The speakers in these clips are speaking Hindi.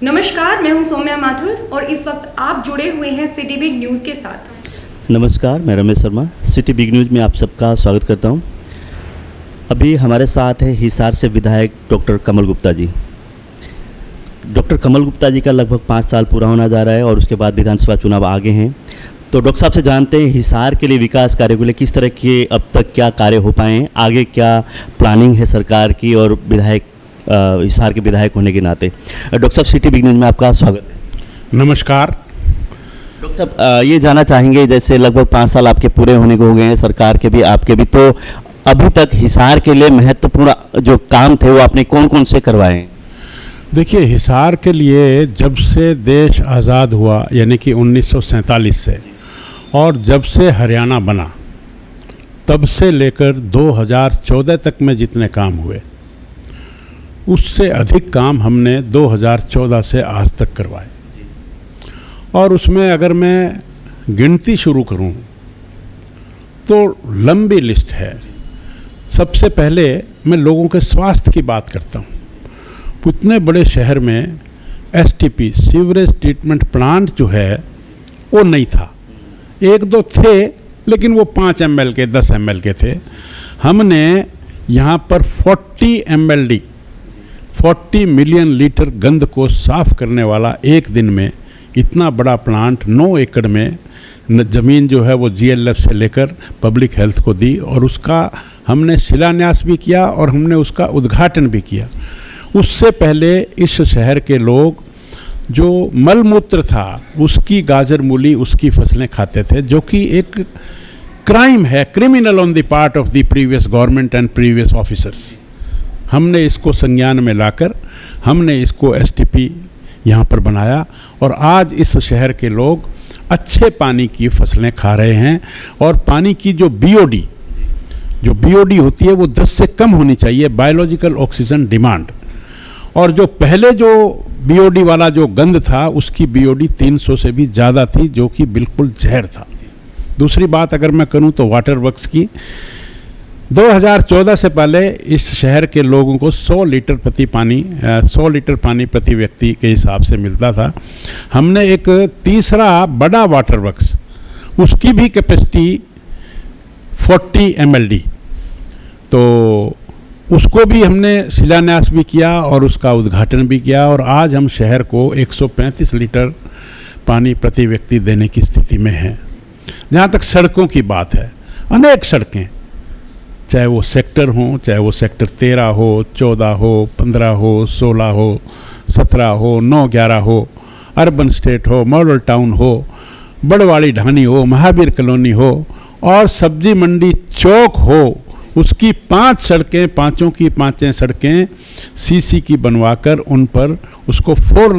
नमस्कार, मैं हूं सौम्या माथुर और इस वक्त आप जुड़े हुए हैं सिटी बिग न्यूज़ के साथ। नमस्कार, मैं Ramesh Sharma city big news में आप सबका स्वागत करता हूं। अभी हमारे साथ है हिसार से विधायक डॉक्टर कमल गुप्ता जी। डॉक्टर कमल गुप्ता जी का लगभग 5 साल पूरा होना जा रहा है और उसके बाद विधानसभा चुनाव आगे हैं। तो डॉक्टर साहब से जानते हैं हिसार के लिए विकास कार्यों के लिए किस तरह के अब तक क्या कार्य हो पाए हैं, आगे क्या प्लानिंग है सरकार की और हिसार के विधायक होने के नाते। डॉक्टर साहब, सिटी बिग न्यूज़ में आपका स्वागत है। नमस्कार डॉक्टर साहब, ये जानना चाहेंगे, जैसे लगभग 5 साल आपके पूरे होने को हो गए हैं, सरकार के भी आपके भी, तो अभी तक हिसार के लिए महत्वपूर्ण जो काम थे वो आपने कौन कौन से करवाए हैं? देखिए, हिसार के लिए जब से देश आज़ाद हुआ यानी कि 1947 से, और जब से हरियाणा बना तब से लेकर 2014 तक में जितने काम हुए उससे अधिक काम हमने 2014 से आज तक करवाए। और उसमें अगर मैं गिनती शुरू करूं तो लंबी लिस्ट है। सबसे पहले मैं लोगों के स्वास्थ्य की बात करता हूं। इतने बड़े शहर में एसटीपी सीवरेज ट्रीटमेंट प्लांट जो है वो नहीं था। 1-2 थे, लेकिन वो 5 ml के 10 ml के थे। हमने यहाँ पर 40 मिलियन लीटर गंद को साफ करने वाला एक दिन में इतना बड़ा प्लांट 9 एकड़ में ज़मीन जो है वो GLF से लेकर पब्लिक हेल्थ को दी, और उसका हमने शिलान्यास भी किया और हमने उसका उद्घाटन भी किया। उससे पहले इस शहर के लोग जो मलमूत्र था उसकी गाजर मूली उसकी फसलें खाते थे, जो कि एक क्राइम है, criminal on the part of the previous government and previous officers. हमने इसको संज्ञान में लाकर हमने इसको एसटीपी यहाँ पर बनाया, और आज इस शहर के लोग अच्छे पानी की फसलें खा रहे हैं। और पानी की जो बीओडी होती है वो 10 से कम होनी चाहिए, बायोलॉजिकल ऑक्सीजन डिमांड। और जो पहले जो बीओडी वाला जो गंद था उसकी बीओडी 300 से भी ज़्यादा थी, जो कि बिल्कुल जहर था। दूसरी बात अगर मैं करूं तो वाटर वर्क्स की, 2014 से पहले इस शहर के लोगों को 100 लीटर पानी प्रति व्यक्ति के हिसाब से मिलता था। हमने एक तीसरा बड़ा वाटर वर्क्स, उसकी भी कैपेसिटी 40 MLD, तो उसको भी हमने शिलान्यास भी किया और उसका उद्घाटन भी किया। और आज हम शहर को 135 लीटर पानी प्रति व्यक्ति देने की स्थिति में हैं। जहाँ तक सड़कों की बात है, अनेक सड़कें, चाहे वो सेक्टर हो, चाहे वो सेक्टर 13 हो, 14 हो, 15 हो, 16 हो, 17 हो, 9, 11 हो, अर्बन स्टेट हो, मॉडल टाउन हो, बड़वाड़ी ढानी हो, महावीर कॉलोनी हो, और सब्जी मंडी चौक हो, उसकी 5 सड़कें, पाँचों की 5 सड़कें सीसी की बनवाकर उन पर उसको 4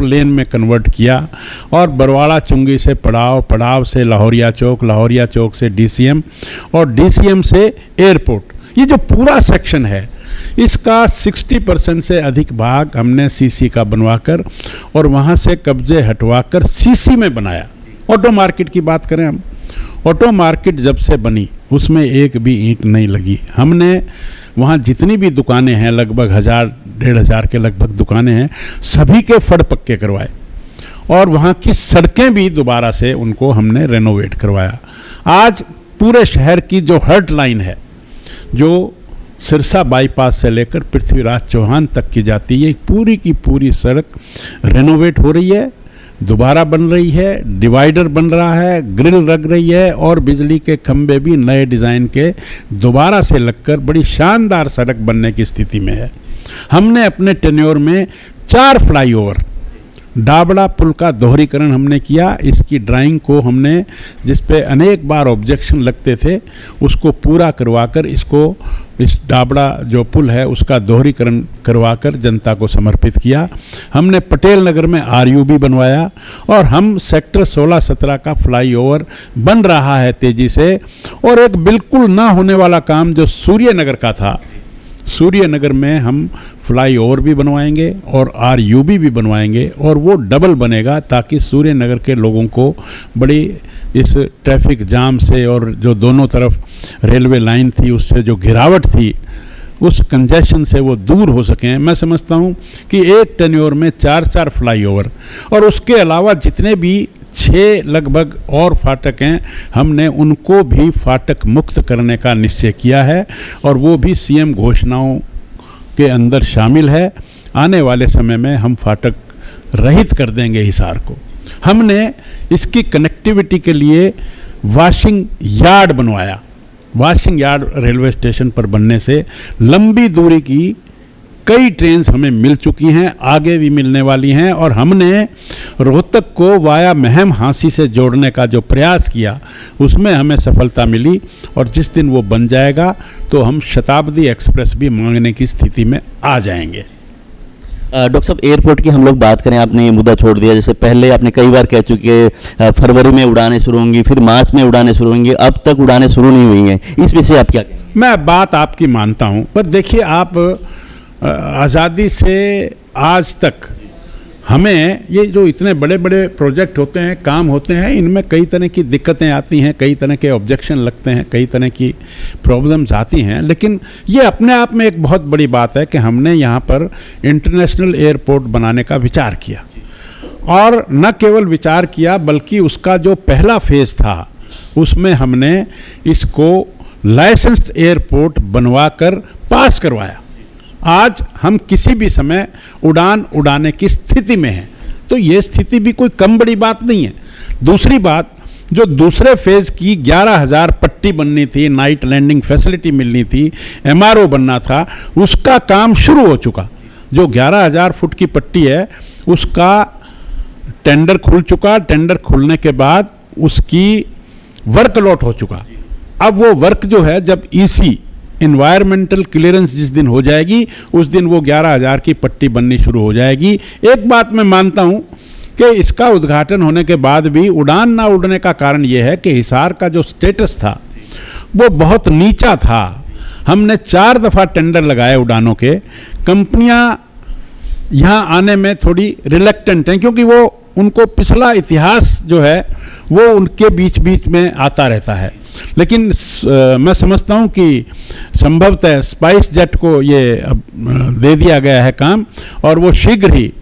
लेन में कन्वर्ट किया। और बरवाड़ा चुंगी से पड़ाव से लाहौरिया चौक से DCM, और DCM से एयरपोर्ट, ये जो पूरा सेक्शन है इसका 60% से अधिक भाग हमने सीसी का बनवाकर और वहाँ से कब्जे हटवाकर सीसी में बनाया। ऑटो मार्केट की बात करें हम, ऑटो मार्केट जब से बनी उसमें एक भी ईंट नहीं लगी। हमने वहाँ जितनी भी दुकानें हैं, लगभग 1000-1500 के लगभग दुकानें हैं, सभी के फड़ पक्के करवाए, और वहाँ की सड़कें भी दोबारा से उनको हमने रेनोवेट करवाया। आज पूरे शहर की जो हर्ट लाइन है, जो सिरसा बाईपास से लेकर पृथ्वीराज चौहान तक की जाती है, पूरी की पूरी सड़क रेनोवेट हो रही है, दोबारा बन रही है, डिवाइडर बन रहा है, ग्रिल लग रही है, और बिजली के खंभे भी नए डिज़ाइन के दोबारा से लगकर बड़ी शानदार सड़क बनने की स्थिति में है। हमने अपने टेन्योर में 4 फ्लाईओवर, डाबड़ा पुल का दोहरीकरण हमने किया। इसकी ड्राइंग को हमने, जिस पे अनेक बार ऑब्जेक्शन लगते थे, उसको पूरा करवाकर इस डाबड़ा जो पुल है उसका दोहरीकरण करवाकर जनता को समर्पित किया। हमने पटेल नगर में RUB बनवाया, और हम सेक्टर 16-17 का फ्लाईओवर बन रहा है तेज़ी से। और एक बिल्कुल ना होने वाला काम जो सूर्य नगर का था, सूर्य नगर में हम फ्लाईओवर भी बनवाएंगे और RUB भी बनवाएंगे, और वो डबल बनेगा ताकि सूर्य नगर के लोगों को बड़ी इस ट्रैफिक जाम से और जो दोनों तरफ रेलवे लाइन थी उससे जो गिरावट थी उस कंजेशन से वो दूर हो सकें। मैं समझता हूँ कि एक टेन्योर में 4 फ्लाईओवर और उसके अलावा जितने भी 6 लगभग और फाटक हैं, हमने उनको भी फाटक मुक्त करने का निश्चय किया है और वो भी सीएम घोषणाओं के अंदर शामिल है। आने वाले समय में हम फाटक रहित कर देंगे हिसार को। हमने इसकी कनेक्टिविटी के लिए वॉशिंग यार्ड बनवाया। वॉशिंग यार्ड रेलवे स्टेशन पर बनने से लंबी दूरी की कई ट्रेन हमें मिल चुकी हैं, आगे भी मिलने वाली हैं और हमने रोहतक को वाया महम हांसी से जोड़ने का जो प्रयास किया उसमें हमें सफलता मिली और जिस दिन वो बन जाएगा तो हम शताब्दी एक्सप्रेस भी मांगने की स्थिति में आ जाएंगे। डॉक्टर साहब, एयरपोर्ट की हम लोग बात करें, आपने ये मुद्दा छोड़ दिया। जैसे पहले आपने कई बार कह चुके फरवरी में उड़ानें शुरू होंगी, फिर मार्च में उड़ानें शुरू होंगी, अब तक उड़ानें शुरू नहीं हुई हैं। इस विषय आप क्या कहें? मैं बात आपकी मानता हूं, पर देखिए आप आज़ादी से आज तक हमें ये जो इतने बड़े बड़े प्रोजेक्ट होते हैं, काम होते हैं, इनमें कई तरह की दिक्कतें आती हैं, कई तरह के ऑब्जेक्शन लगते हैं, कई तरह की प्रॉब्लम्स आती हैं, लेकिन ये अपने आप में एक बहुत बड़ी बात है कि हमने यहाँ पर इंटरनेशनल एयरपोर्ट बनाने का विचार किया और न केवल विचार किया बल्कि उसका जो पहला फेज़ था उसमें हमने इसको लाइसेंस्ड एयरपोर्ट बनवाकर पास करवाया। आज हम किसी भी समय उड़ान उड़ाने की स्थिति में हैं, तो ये स्थिति भी कोई कम बड़ी बात नहीं है। दूसरी बात, जो दूसरे फेज़ की 11,000 पट्टी बननी थी, नाइट लैंडिंग फैसिलिटी मिलनी थी, MRO बनना था, उसका काम शुरू हो चुका। जो 11,000 फुट की पट्टी है उसका टेंडर खुल चुका। टेंडर खुलने के बाद उसकी वर्क अलॉट हो चुका। अब वो वर्क जो है, जब EC इन्वायरमेंटल क्लियरेंस जिस दिन हो जाएगी उस दिन वो 11,000 की पट्टी बननी शुरू हो जाएगी। एक बात मैं मानता हूँ कि इसका उद्घाटन होने के बाद भी उड़ान ना उड़ने का कारण ये है कि हिसार का जो स्टेटस था वो बहुत नीचा था। हमने 4 दफ़ा टेंडर लगाए उड़ानों के। कंपनियां यहाँ आने में थोड़ी रिलेक्टेंट हैं क्योंकि वो उनको पिछला इतिहास जो है वो उनके बीच बीच में आता रहता है, लेकिन मैं समझता हूँ कि संभवतः स्पाइस जेट को ये दे दिया गया है काम और वो शीघ्र ही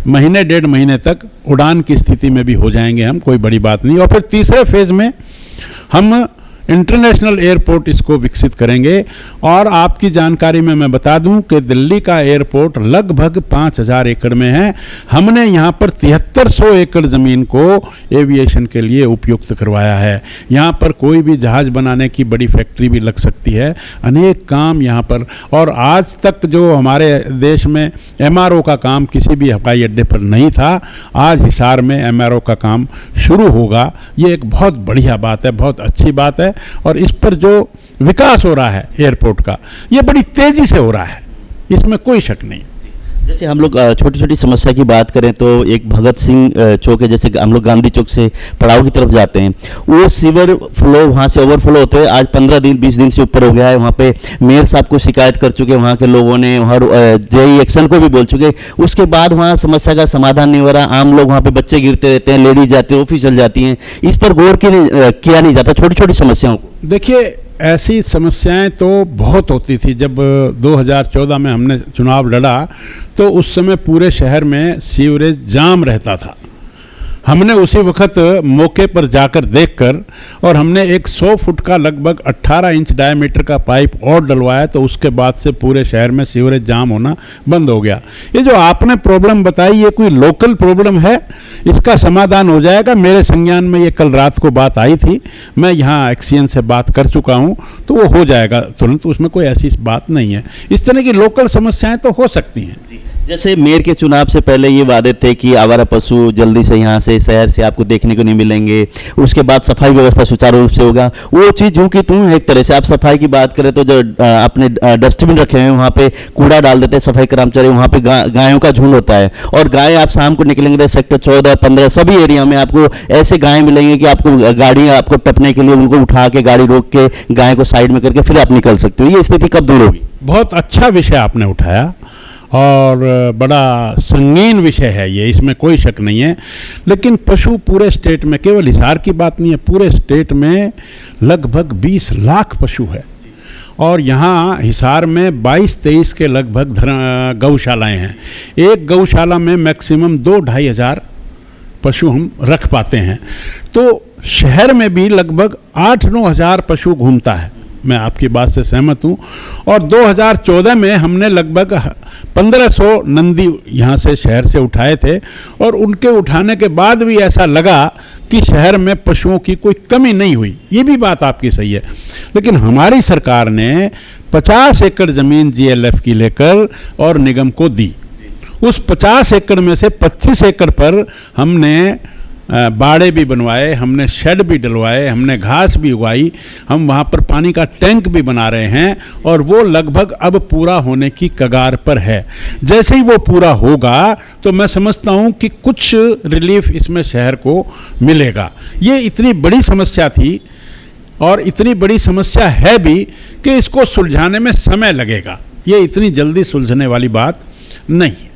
महीने 1.5 महीने तक उड़ान की स्थिति में भी हो जाएंगे हम, कोई बड़ी बात नहीं। और फिर तीसरे फेज़ में हम इंटरनेशनल एयरपोर्ट इसको विकसित करेंगे। और आपकी जानकारी में मैं बता दूं कि दिल्ली का एयरपोर्ट लगभग 5,000 एकड़ में है। हमने यहाँ पर 7300 एकड़ ज़मीन को एविएशन के लिए उपयुक्त करवाया है। यहाँ पर कोई भी जहाज़ बनाने की बड़ी फैक्ट्री भी लग सकती है, अनेक काम यहाँ पर। और आज तक जो हमारे देश में MRO का काम किसी भी हवाई अड्डे पर नहीं था, आज हिसार में MRO का काम शुरू होगा। ये एक बहुत बढ़िया बात है, बहुत अच्छी बात है। और इस पर जो विकास हो रहा है एयरपोर्ट का, ये बड़ी तेजी से हो रहा है, इसमें कोई शक नहीं। जैसे हम लोग छोटी छोटी समस्या की बात करें तो एक भगत सिंह चौक है, जैसे हम लोग गांधी चौक से पड़ाव की तरफ जाते हैं, वो सीवर फ्लो वहाँ से ओवरफ्लो होते हुए आज 15 दिन 20 दिन से ऊपर हो गया है। वहाँ पे मेयर साहब को शिकायत कर चुके, वहाँ के लोगों ने, वहाँ JE एक्शन को भी बोल चुके, उसके बाद वहाँ समस्या का समाधान नहीं हो रहा। आम लोग वहाँ पे बच्चे गिरते रहते हैं, लेडीज जाती हैं, ऑफिस चल जाती हैं, इस पर गौर किया नहीं जाता छोटी छोटी समस्याओं को। देखिए, ऐसी समस्याएं तो बहुत होती थी। जब 2014 में हमने चुनाव लड़ा तो उस समय पूरे शहर में सीवरेज जाम रहता था। हमने उसी वक्त मौके पर जाकर देखकर और हमने एक 100 फुट का लगभग 18 इंच डायमीटर का पाइप और डलवाया, तो उसके बाद से पूरे शहर में सीवरेज जाम होना बंद हो गया। ये जो आपने प्रॉब्लम बताई, ये कोई लोकल प्रॉब्लम है, इसका समाधान हो जाएगा। मेरे संज्ञान में ये कल रात को बात आई थी, मैं यहाँ एक्सीएन से बात कर चुका हूँ, तो वो हो जाएगा तुरंत, उसमें कोई ऐसी बात नहीं है। इस तरह की लोकल समस्याएं तो हो सकती हैं। जैसे मेयर के चुनाव से पहले ये वादे थे कि आवारा पशु जल्दी से यहाँ से शहर से आपको देखने को नहीं मिलेंगे, उसके बाद सफाई व्यवस्था सुचारू रूप से होगा, वो चीज़ यूँ की तूँ। एक तरह से आप सफाई की बात करें तो जो आपने डस्टबिन रखे हुए हैं वहाँ पे कूड़ा डाल देते हैं सफाई कर्मचारी, वहाँ पे गायों का झुंड होता है और गाय आप शाम को निकलेंगे सेक्टर 14, 15 सभी एरिया में आपको ऐसे गाय मिलेंगे कि आपको गाड़ी आपको टपने के लिए उनको उठा के गाड़ी रोक के गाय को साइड में करके फिर आप निकल सकते हो। ये स्थिति कब दूर होगी? बहुत अच्छा विषय आपने उठाया और बड़ा संगीन विषय है ये, इसमें कोई शक नहीं है। लेकिन पशु पूरे स्टेट में, केवल हिसार की बात नहीं है, पूरे स्टेट में लगभग 20 लाख पशु है और यहाँ हिसार में 22-23 के लगभग गौशालाएं हैं। एक गौशाला में मैक्सिमम 2-2.5 हज़ार पशु हम रख पाते हैं। तो शहर में भी लगभग 8-9 हज़ार पशु घूमता है। मैं आपकी बात से सहमत हूँ। और 2014 में हमने लगभग 1500 नंदी यहाँ से शहर से उठाए थे, और उनके उठाने के बाद भी ऐसा लगा कि शहर में पशुओं की कोई कमी नहीं हुई। ये भी बात आपकी सही है। लेकिन हमारी सरकार ने 50 एकड़ ज़मीन GLF की लेकर और निगम को दी। उस 50 एकड़ में से 25 एकड़ पर हमने बाड़े भी बनवाए, हमने शेड भी डलवाए, हमने घास भी उगाई, हम वहाँ पर पानी का टैंक भी बना रहे हैं, और वो लगभग अब पूरा होने की कगार पर है। जैसे ही वो पूरा होगा तो मैं समझता हूँ कि कुछ रिलीफ इसमें शहर को मिलेगा। ये इतनी बड़ी समस्या थी और इतनी बड़ी समस्या है भी कि इसको सुलझाने में समय लगेगा। ये इतनी जल्दी सुलझने वाली बात नहीं।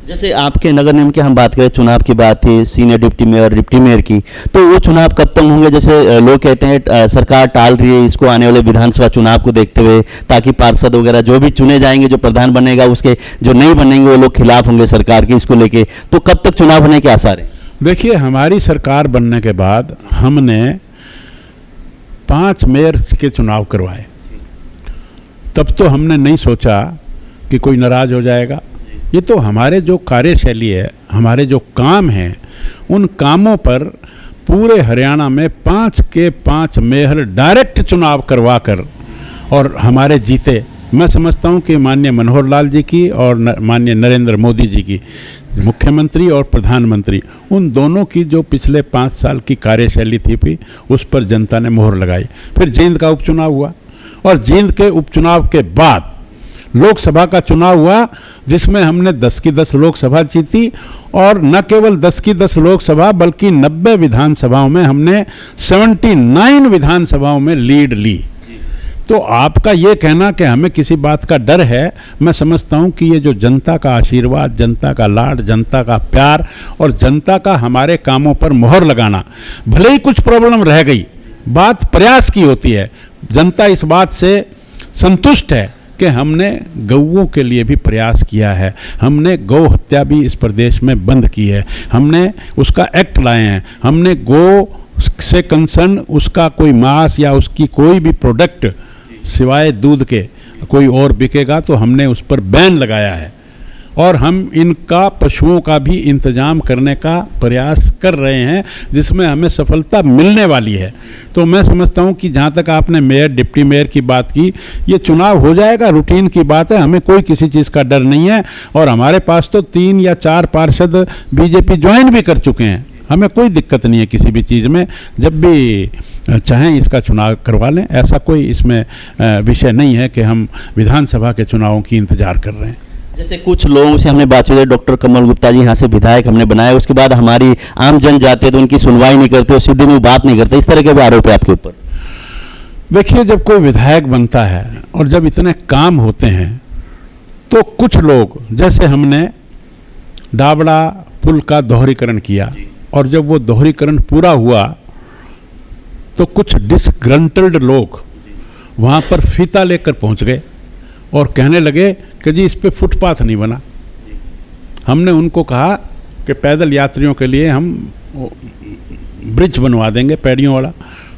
जैसे आपके नगर निगम की हम बात करें, चुनाव की बात थी, senior deputy mayor, deputy mayor की, तो वो चुनाव कब तक होंगे? जैसे लोग कहते हैं सरकार टाल रही है इसको आने वाले विधानसभा चुनाव को देखते हुए, ताकि पार्षद वगैरह जो भी चुने जाएंगे, जो प्रधान बनेगा, उसके जो नहीं बनेंगे वो लोग खिलाफ होंगे सरकार की इसको लेके। तो कब तक चुनाव होने के आसार हैं? देखिए, हमारी सरकार बनने के बाद हमने 5 मेयर के चुनाव करवाए। तब तो हमने नहीं सोचा कि कोई नाराज हो जाएगा। ये तो हमारे जो कार्यशैली है, हमारे जो काम हैं, उन कामों पर पूरे हरियाणा में 5 के 5 मेयर डायरेक्ट चुनाव करवाकर और हमारे जीते। मैं समझता हूँ कि माननीय मनोहर लाल जी की और माननीय नरेंद्र मोदी जी की, मुख्यमंत्री और प्रधानमंत्री, उन दोनों की जो पिछले 5 साल की कार्यशैली थी उस पर जनता ने मोहर लगाई। फिर जींद का उपचुनाव हुआ, और जींद के उपचुनाव के बाद लोकसभा का चुनाव हुआ, जिसमें हमने 10 की 10 लोकसभा जीती, और न केवल 10 की 10 लोकसभा बल्कि 90 विधानसभाओं में हमने 79 विधानसभाओं में लीड ली। तो आपका ये कहना कि हमें किसी बात का डर है, मैं समझता हूँ कि ये जो जनता का आशीर्वाद, जनता का लाड, जनता का प्यार और जनता का हमारे कामों पर मोहर लगाना, भले ही कुछ प्रॉब्लम रह गई, बात प्रयास की होती है। जनता इस बात से संतुष्ट है कि हमने गौओं के लिए भी प्रयास किया है, हमने गौ हत्या भी इस प्रदेश में बंद की है, हमने उसका एक्ट लाए हैं, हमने गौ से कंसर्न उसका कोई मांस या उसकी कोई भी प्रोडक्ट सिवाय दूध के कोई और बिकेगा तो हमने उस पर बैन लगाया है, और हम इनका पशुओं का भी इंतजाम करने का प्रयास कर रहे हैं, जिसमें हमें सफलता मिलने वाली है। तो मैं समझता हूं कि जहां तक आपने मेयर, डिप्टी मेयर की बात की, ये चुनाव हो जाएगा, रूटीन की बात है, हमें कोई किसी चीज़ का डर नहीं है। और हमारे पास तो 3 या 4 पार्षद बीजेपी ज्वाइन भी कर चुके हैं, हमें कोई दिक्कत नहीं है किसी भी चीज़ में। जब भी चाहें इसका चुनाव करवा लें, ऐसा कोई इसमें विषय नहीं है कि हम विधानसभा के चुनावों की इंतजार कर रहे हैं। जैसे कुछ लोगों से हमने बातचीत है, डॉक्टर कमल गुप्ता जी यहाँ से विधायक हमने बनाया, उसके बाद हमारी आम जन जाते तो उनकी सुनवाई नहीं करते, सीधे में बात नहीं करते, इस तरह के भी आरोप है आपके ऊपर। देखिए, जब कोई विधायक बनता है और जब इतने काम होते हैं तो कुछ लोग, जैसे हमने डाबड़ा पुल का दोहरीकरण किया, और जब वो दोहरीकरण पूरा हुआ तो कुछ डिसग्रंटल्ड लोग वहाँ पर फीता लेकर पहुँच गए और कहने लगे कि जी इस पे फुटपाथ नहीं बना। हमने उनको कहा कि पैदल यात्रियों के लिए हम ब्रिज बनवा देंगे पैड़ियों वाला।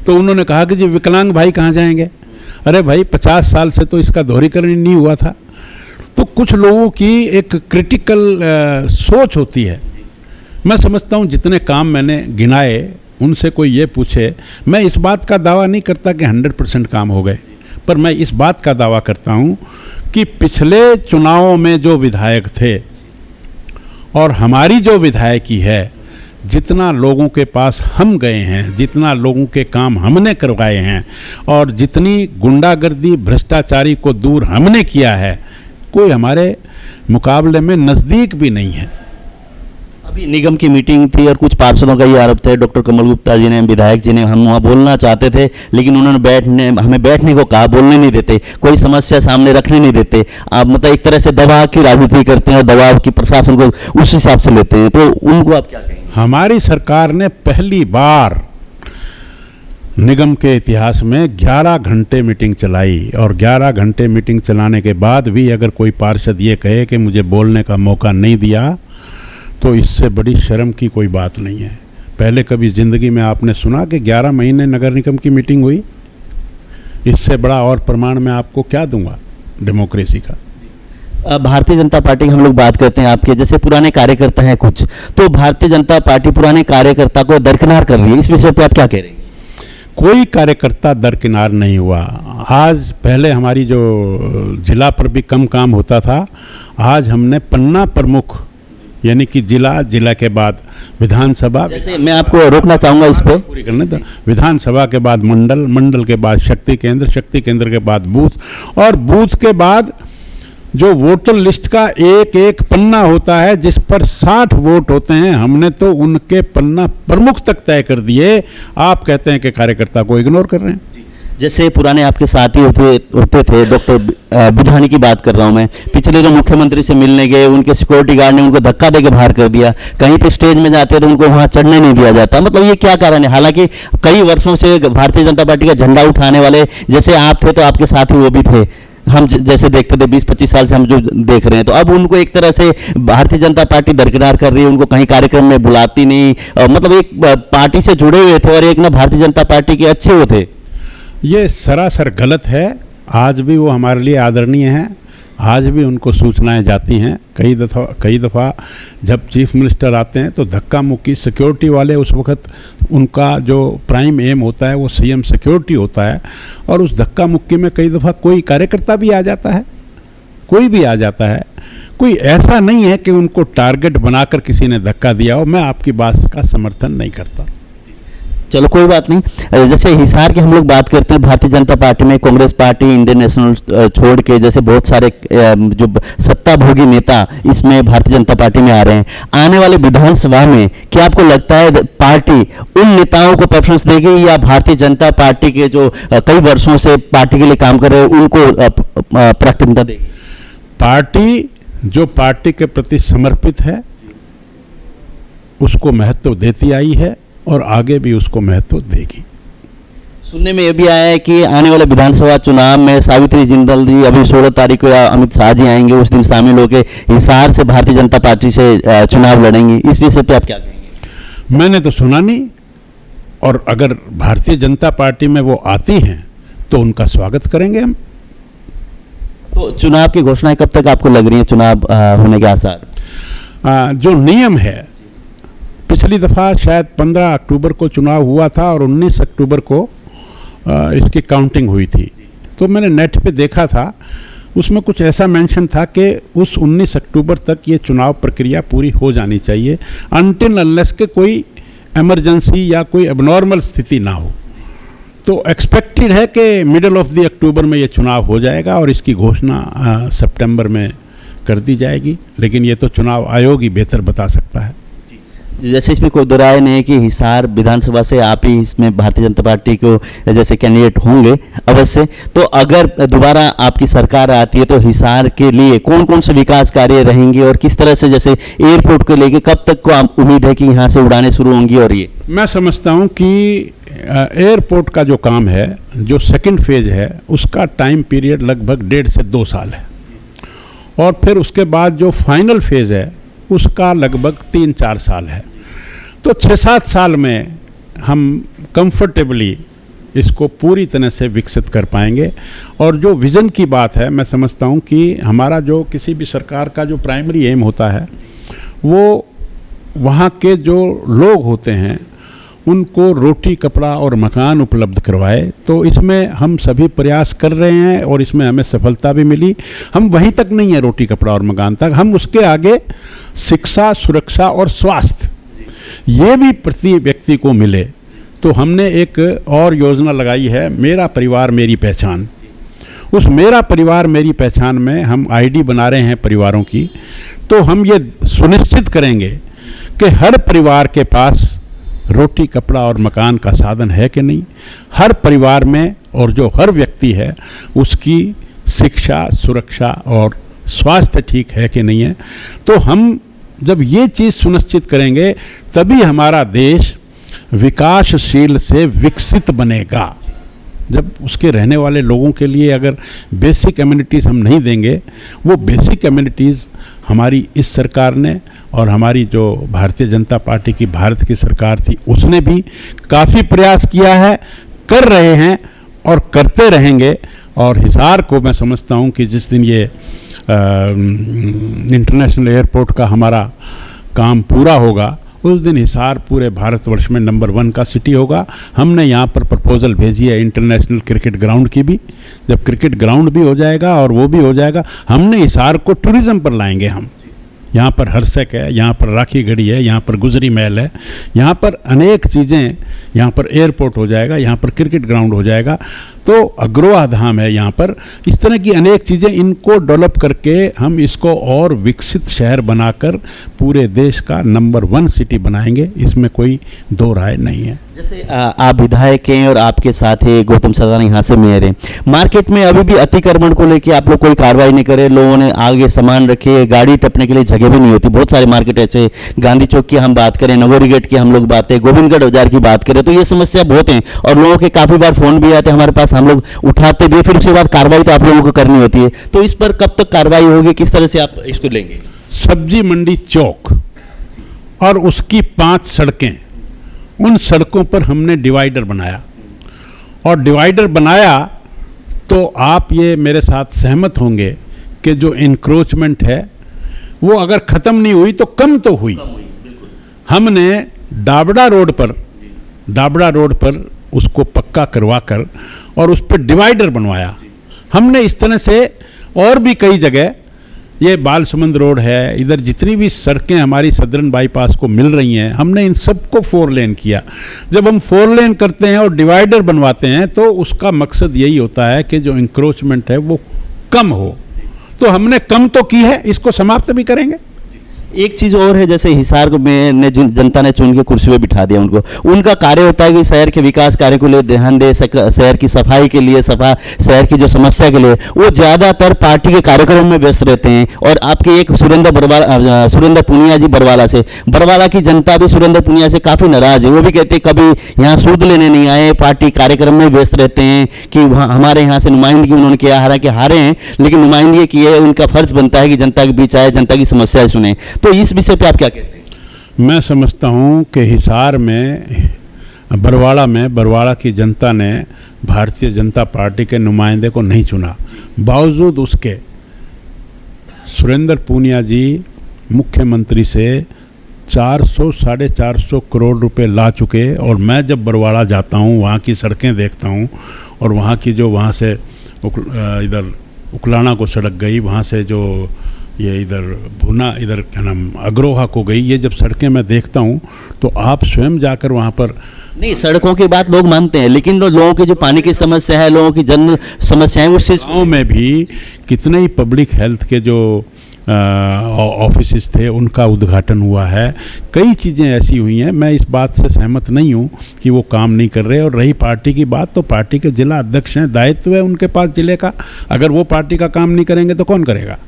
तो उन्होंने कहा कि जी विकलांग भाई कहाँ जाएंगे? अरे भाई, 50 साल से तो इसका दोहरीकरण ही नहीं हुआ था। तो कुछ लोगों की एक क्रिटिकल सोच होती है। मैं समझता हूँ जितने काम मैंने गिनाए उनसे कोई ये पूछे, मैं इस बात का दावा नहीं करता कि 100% काम हो गए, पर मैं इस बात का दावा करता हूँ कि पिछले चुनावों में जो विधायक थे और हमारी जो विधायकी है, जितना लोगों के पास हम गए हैं, जितना लोगों के काम हमने करवाए हैं और जितनी गुंडागर्दी भ्रष्टाचारी को दूर हमने किया है, कोई हमारे मुकाबले में नज़दीक भी नहीं है। अभी निगम की मीटिंग थी और कुछ पार्षदों का ये आरोप थे, डॉक्टर कमल गुप्ता जी ने, विधायक जी ने, हम वहाँ बोलना चाहते थे लेकिन उन्होंने हमें बैठने को कहा, बोलने नहीं देते, कोई समस्या सामने रखने नहीं देते। आप मतलब एक तरह से दबाव की राजनीति करते हैं और दबाव की प्रशासन को उस हिसाब से लेते हैं, तो उनको आप क्या कहेंगे? हमारी सरकार ने पहली बार निगम के इतिहास में 11 घंटे मीटिंग चलाई, और 11 घंटे मीटिंग चलाने के बाद भी अगर कोई पार्षद ये कहे कि मुझे बोलने का मौका नहीं दिया, तो इससे बड़ी शर्म की कोई बात नहीं है। पहले कभी ज़िंदगी में आपने सुना कि 11 महीने नगर निगम की मीटिंग हुई? इससे बड़ा और प्रमाण मैं आपको क्या दूंगा डेमोक्रेसी का। भारतीय जनता पार्टी की हम लोग बात करते हैं, आपके जैसे पुराने कार्यकर्ता हैं कुछ, तो भारतीय जनता पार्टी पुराने कार्यकर्ता को दरकिनार कर रही है, इस विषय पे आप क्या कह रहे हैं? कोई कार्यकर्ता दरकिनार नहीं हुआ। आज पहले हमारी जो जिला पर भी कम काम होता था, आज हमने पन्ना प्रमुख यानी कि जिला के बाद विधानसभा, जैसे मैं आपको रोकना चाहूँगा इस पे पूरी करने, तो विधानसभा के बाद मंडल के बाद शक्ति केंद्र के बाद बूथ, और बूथ के बाद जो वोटर लिस्ट का एक एक पन्ना होता है जिस पर 60 वोट होते हैं, हमने तो उनके पन्ना प्रमुख तक तय कर दिए। आप कहते हैं कि कार्यकर्ता को इग्नोर कर रहे हैं। जैसे पुराने आपके साथी होते थे, डॉक्टर बिधानी की बात कर रहा हूं मैं, पिछले जो मुख्यमंत्री से मिलने गए, उनके सिक्योरिटी गार्ड ने उनको धक्का देकर बाहर कर दिया, कहीं पे स्टेज में जाते तो उनको वहां चढ़ने नहीं दिया जाता। मतलब ये क्या कारण है? हालांकि कई वर्षों से भारतीय जनता पार्टी का झंडा उठाने वाले, जैसे आप थे तो आपके साथी वो भी थे, हम जैसे देखते थे 20-25 साल से हम जो देख रहे हैं, तो अब उनको एक तरह से भारतीय जनता पार्टी दरकिनार कर रही है, उनको कहीं कार्यक्रम में बुलाती नहीं। मतलब एक पार्टी से जुड़े हुए थे और एक ना भारतीय जनता पार्टी के अच्छे वो थे। ये सरासर गलत है। आज भी वो हमारे लिए आदरणीय हैं, आज भी उनको सूचनाएं जाती हैं। कई दफ़ा जब चीफ मिनिस्टर आते हैं तो धक्का मुक्की, सिक्योरिटी वाले उस वक्त उनका जो प्राइम एम होता है वो सीएम सिक्योरिटी होता है, और उस धक्का मुक्की में कई दफ़ा कोई कार्यकर्ता भी आ जाता है, कोई भी आ जाता है। कोई ऐसा नहीं है कि उनको टारगेट बनाकर किसी ने धक्का दिया हो। मैं आपकी बात का समर्थन नहीं करता। चलो कोई बात नहीं। जैसे हिसार की हम लोग बात करते हैं, भारतीय जनता पार्टी में कांग्रेस पार्टी, इंडियन नेशनल छोड़ के जैसे बहुत सारे जो सत्ता भोगी नेता इसमें भारतीय जनता पार्टी में आ रहे हैं। आने वाले विधानसभा में क्या आपको लगता है पार्टी उन नेताओं को प्रेफरेंस देगी या भारतीय जनता पार्टी के जो कई वर्षों से पार्टी के लिए काम कर रहे हैं उनको प्राथमिकता देगी? पार्टी जो पार्टी के प्रति समर्पित है उसको महत्व देती आई है और आगे भी उसको महत्व देगी। सुनने में यह भी आया है कि आने वाले विधानसभा चुनाव में सावित्री जिंदल जी अभी 16 तारीख को या अमित शाह जी आएंगे, उस दिन शामिल होकर हिसार से भारतीय जनता पार्टी से चुनाव लड़ेंगी। इस विषय पे आप क्या कहेंगे? मैंने तो सुना नहीं, और अगर भारतीय जनता पार्टी में वो आती हैं तो उनका स्वागत करेंगे हम। तो चुनाव की घोषणाएं कब तक आपको लग रही है, चुनाव होने के आसार? जो नियम है, पिछली दफ़ा शायद 15 अक्टूबर को चुनाव हुआ था और 19 अक्टूबर को इसकी काउंटिंग हुई थी। तो मैंने नेट पे देखा था, उसमें कुछ ऐसा मेंशन था कि उस 19 अक्टूबर तक ये चुनाव प्रक्रिया पूरी हो जानी चाहिए, अनटिल अनलेस के कोई इमरजेंसी या कोई एबनॉर्मल स्थिति ना हो। तो एक्सपेक्टेड है कि मिडल ऑफ द अक्टूबर में ये चुनाव हो जाएगा और इसकी घोषणा सितंबर में कर दी जाएगी, लेकिन ये तो चुनाव आयोग ही बेहतर बता सकता है। जैसे इसमें कोई दो राय नहीं है कि हिसार विधानसभा से आप ही इसमें भारतीय जनता पार्टी को जैसे कैंडिडेट होंगे अवश्य, तो अगर दोबारा आपकी सरकार आती है तो हिसार के लिए कौन कौन से विकास कार्य रहेंगे और किस तरह से, जैसे एयरपोर्ट को लेके कब तक को आप उम्मीद है कि यहाँ से उड़ानें शुरू होंगी? और ये मैं समझता हूँ कि एयरपोर्ट का जो काम है, जो सेकंड फेज है, उसका टाइम पीरियड लगभग 1.5 से 2 साल है, और फिर उसके बाद जो फाइनल फेज है उसका लगभग 3-4 साल है। तो 6-7 साल में हम कंफर्टेबली इसको पूरी तरह से विकसित कर पाएंगे। और जो विज़न की बात है, मैं समझता हूँ कि हमारा जो किसी भी सरकार का जो प्राइमरी एम होता है वो वहाँ के जो लोग होते हैं उनको रोटी, कपड़ा और मकान उपलब्ध करवाए। तो इसमें हम सभी प्रयास कर रहे हैं और इसमें हमें सफलता भी मिली। हम वहीं तक नहीं है रोटी, कपड़ा और मकान तक, हम उसके आगे शिक्षा, सुरक्षा और स्वास्थ्य ये भी प्रति व्यक्ति को मिले। तो हमने एक और योजना लगाई है, मेरा परिवार मेरी पहचान। उस मेरा परिवार मेरी पहचान में हम आईडी बना रहे हैं परिवारों की। तो हम ये सुनिश्चित करेंगे कि हर परिवार के पास रोटी, कपड़ा और मकान का साधन है कि नहीं, हर परिवार में, और जो हर व्यक्ति है उसकी शिक्षा, सुरक्षा और स्वास्थ्य ठीक है कि नहीं है। तो हम जब ये चीज़ सुनिश्चित करेंगे तभी हमारा देश विकासशील से विकसित बनेगा। जब उसके रहने वाले लोगों के लिए अगर बेसिक एमिनिटीज़ हम नहीं देंगे, वो बेसिक एमिनिटीज़ हमारी इस सरकार ने और हमारी जो भारतीय जनता पार्टी की भारत की सरकार थी उसने भी काफ़ी प्रयास किया है, कर रहे हैं और करते रहेंगे। और हिसार को मैं समझता हूँ कि जिस दिन ये इंटरनेशनल एयरपोर्ट का हमारा काम पूरा होगा, उस दिन हिसार पूरे भारतवर्ष में नंबर 1 का सिटी होगा। हमने यहाँ पर प्रपोजल भेजी है इंटरनेशनल क्रिकेट ग्राउंड की भी। जब क्रिकेट ग्राउंड भी हो जाएगा और वो भी हो जाएगा, हमने हिसार को टूरिज़्म पर लाएंगे हम। यहाँ पर हरसक है, यहाँ पर राखी गढ़ी है, यहाँ पर गुजरी महल है, यहाँ पर अनेक चीज़ें, यहाँ पर एयरपोर्ट हो जाएगा, यहाँ पर क्रिकेट ग्राउंड हो जाएगा, तो अग्रोहा धाम है यहाँ पर। इस तरह की अनेक चीज़ें, इनको डेवलप करके हम इसको और विकसित शहर बनाकर पूरे देश का नंबर 1 सिटी बनाएंगे, इसमें कोई दो राय नहीं है। जैसे आप विधायक हैं और आपके साथ ही गौतम सदाना यहाँ से मेयर हैं, मार्केट में अभी भी अतिक्रमण को लेकर आप लोग कोई कार्रवाई नहीं करे, लोगों ने आगे सामान रखे, गाड़ी टपने के लिए जगह भी नहीं होती। बहुत सारे मार्केट ऐसे, गांधी चौक की हम बात करें, नगोरी गेट की हम लोग बात करें, गोविंदगढ़ बाजार की बात करें, तो ये समस्या बहुत है और लोगों के काफ़ी बार फ़ोन भी आते हैं हमारे पास, हम लोग उठाते भी, फिर उसके बाद कार्रवाई तो आप लोगों को करनी होती है। तो इस पर कब तक कार्रवाई होगी, किस तरह से आप इसको लेंगे? सब्जी मंडी चौक और उसकी 5 सड़कें, उन सड़कों पर हमने डिवाइडर बनाया और डिवाइडर बनाया तो आप ये मेरे साथ सहमत होंगे कि जो इंक्रोचमेंट है वो अगर ख़त्म नहीं हुई तो कम तो हुई। हमने डाबड़ा रोड पर उसको पक्का करवाकर और उस पर डिवाइडर बनवाया हमने। इस तरह से और भी कई जगह, ये बालसुमंद रोड है, इधर जितनी भी सड़कें हमारी सदरन बाईपास को मिल रही हैं, हमने इन सबको 4 लेन किया। जब हम 4 लेन करते हैं और डिवाइडर बनवाते हैं तो उसका मकसद यही होता है कि जो इंक्रोचमेंट है वो कम हो। तो हमने कम तो की है, इसको समाप्त भी करेंगे। एक चीज़ और है, जैसे हिसार को में जनता ने चुन के कुर्सी पे बिठा दिया उनको, उनका कार्य होता है कि शहर के विकास कार्य को लिए ध्यान दे, शहर की सफाई के लिए, शहर की जो समस्या के लिए वो ज़्यादातर पार्टी के कार्यक्रम में व्यस्त रहते हैं। और आपके एक सुरेंद्र पुनिया जी बरवाला की जनता भी सुरेंद्र पुनिया से काफ़ी नाराज़ है। वो भी कहते हैं कभी यहाँ सूद लेने नहीं आए, पार्टी कार्यक्रम में व्यस्त रहते हैं कि हमारे यहाँ से नुमाइंदगी उन्होंने किया, हालांकि हारे हैं लेकिन नुमाइंदगी की है, उनका फर्ज बनता है कि जनता के बीच आए, जनता की समस्याएं सुने। तो इस विषय पे आप क्या कहते हैं? मैं समझता हूँ कि हिसार में बरवाड़ा की जनता ने भारतीय जनता पार्टी के नुमाइंदे को नहीं चुना, बावजूद उसके सुरेंद्र पूनिया जी मुख्यमंत्री से 400-450 करोड़ रुपए ला चुके। और मैं जब बरवाड़ा जाता हूँ, वहाँ की सड़कें देखता हूँ और वहाँ की जो वहाँ से इधर उकलाना को सड़क गई, वहाँ से जो ये इधर भुना, इधर क्या नाम अग्रोहा को गई, ये जब सड़कें मैं देखता हूँ तो आप स्वयं जाकर वहाँ पर, नहीं सड़कों की बात लोग मानते हैं लेकिन लोगों की जो पानी की समस्या है, लोगों की जन समस्याएं, उससे गाँव में भी कितने ही पब्लिक हेल्थ के जो ऑफिस थे उनका उद्घाटन हुआ है। कई चीज़ें ऐसी हुई हैं, मैं इस बात से सहमत नहीं हूँ कि वो काम नहीं कर रहे। और रही पार्टी की बात, तो पार्टी के जिला अध्यक्ष हैं, दायित्व है उनके पास जिले का। अगर वो पार्टी का काम नहीं करेंगे तो कौन करेगा?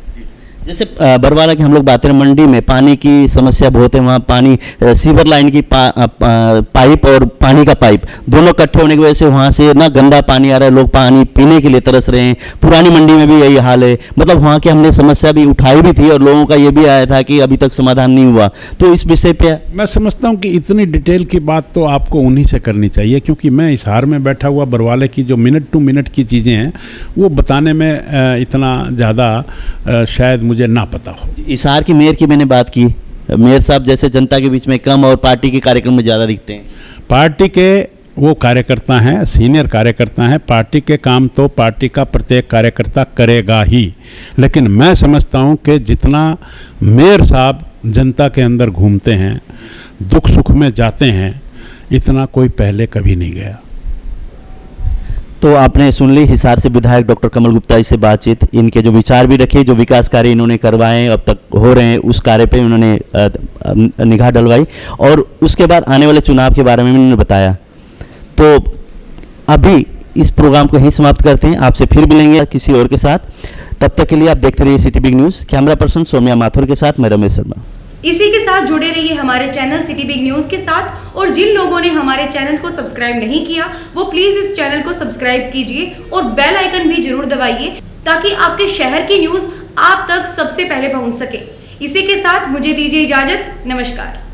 जैसे बरवाला की हम लोग बात करें, मंडी में पानी की समस्या बहुत है, वहाँ पानी सीवर लाइन की पाइप और पानी का पाइप दोनों इकट्ठे होने की वजह से वहाँ से ना गंदा पानी आ रहा है, लोग पानी पीने के लिए तरस रहे हैं। पुरानी मंडी में भी यही हाल है, मतलब वहाँ की हमने समस्या भी उठाई भी थी और लोगों का ये भी आया था कि अभी तक समाधान नहीं हुआ। तो इस विषय पे मैं समझता हूँ कि इतनी डिटेल की बात तो आपको उन्हीं से करनी चाहिए, क्योंकि मैं हिसार में बैठा हुआ बरवाले की जो मिनट टू मिनट की चीज़ें हैं वो बताने में इतना ज़्यादा शायद मुझे ना पता हो। हिसार की मेयर की मैंने बात की, मेयर साहब जैसे जनता के बीच में कम और पार्टी के कार्यक्रम में ज़्यादा दिखते हैं। पार्टी के वो कार्यकर्ता हैं, सीनियर कार्यकर्ता हैं, पार्टी के काम तो पार्टी का प्रत्येक कार्यकर्ता करेगा ही। लेकिन मैं समझता हूं कि जितना मेयर साहब जनता के अंदर घूमते हैं, दुख सुख में जाते हैं, इतना कोई पहले कभी नहीं गया। तो आपने सुन ली हिसार से विधायक डॉक्टर कमल गुप्ता जी से बातचीत, इनके जो विचार भी रखे, जो विकास कार्य इन्होंने करवाए अब तक हो रहे हैं उस कार्य पे उन्होंने निगाह डलवाई और उसके बाद आने वाले चुनाव के बारे में उन्होंने बताया। तो अभी इस प्रोग्राम को यहीं समाप्त करते हैं, आपसे फिर मिलेंगे किसी और के साथ। तब तक के लिए आप देखते रहिए city big news. Camera person Somya Mathur के साथ मैं रमेश शर्मा। इसी के साथ जुड़े रहिए हमारे चैनल सिटी बिग न्यूज के साथ, और जिन लोगों ने हमारे चैनल को सब्सक्राइब नहीं किया वो प्लीज इस चैनल को सब्सक्राइब कीजिए और बेल आइकन भी जरूर दबाइए ताकि आपके शहर की न्यूज आप तक सबसे पहले पहुंच सके। इसी के साथ मुझे दीजिए इजाजत। नमस्कार।